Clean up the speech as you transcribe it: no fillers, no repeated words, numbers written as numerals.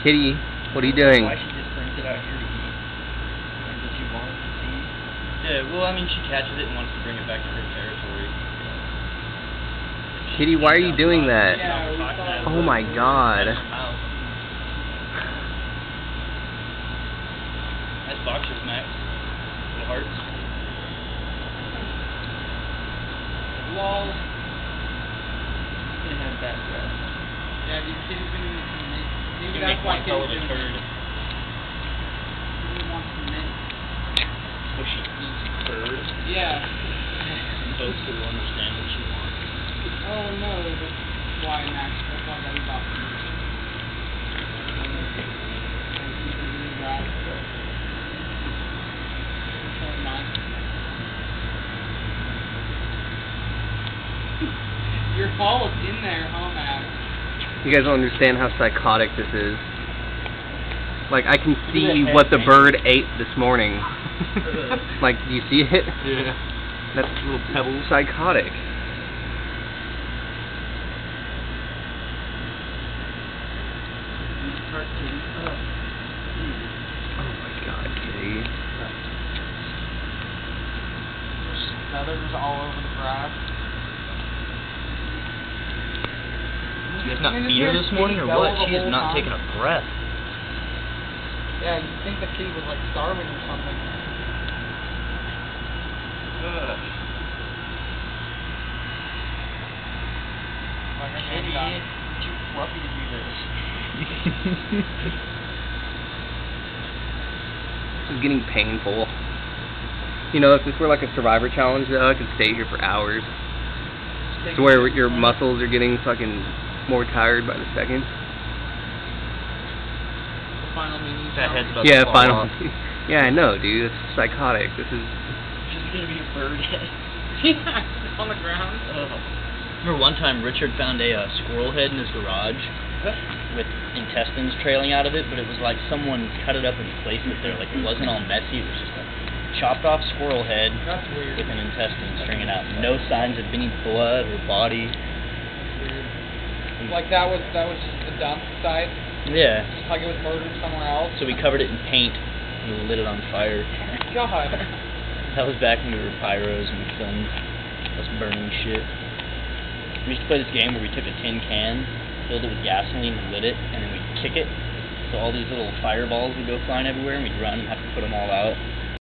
Kitty, what are you doing? Why she just brings it out here to eat? Like, does she want to see? Yeah, well, I mean, she catches it and wants to bring it back to her territory. Kitty, why are you doing that? Yeah, oh my god. Nice boxers, Max. Little hearts. Lol. I'm gonna have that breath. Yeah, these kids are gonna need some mint. Maybe You that's make why one kids hell of a didn't turd. want some mint. So she eats turd. Yeah. Folks who understand what she wants. Oh no, that's why Max. That's why Daddy bought some mint. Your ball is in there, huh, Max? You guys don't understand how psychotic this is. Like, I can see what the bird ate this morning. Like, do you see it? Yeah. That's Little pebbles. psychotic. Oh my god, Kitty. Feathers all over the grass. You guys not feed her this morning or what? She is not taking a breath. Yeah, you'd think the kid was like starving or something. Like her hand got too fluffy to do this. This is getting painful. You know, if this were like a Survivor challenge though, I could stay here for hours. It's where your muscles are getting fucking more tired by the second. The final meaning. That head's about Yeah, to fall final. off. Yeah, I know, dude. It's psychotic. This is. She's gonna be a bird head. Yeah, on the ground. Remember one time Richard found a squirrel head in his garage with intestines trailing out of it, but it was like someone cut it up and placed it there. Like it wasn't all messy. It was just a chopped off squirrel head. That's weird. With an intestine stringing out. No signs of any blood or body. Like that was just the dump site. Yeah. Like it was murdered somewhere else. So we covered it in paint and lit it on fire. God. That was back when we were pyros and we filmed us burning shit. We used to play this game where we took a tin can, filled it with gasoline and lit it, and then we'd kick it. So all these little fireballs would go flying everywhere and we'd run and have to put them all out.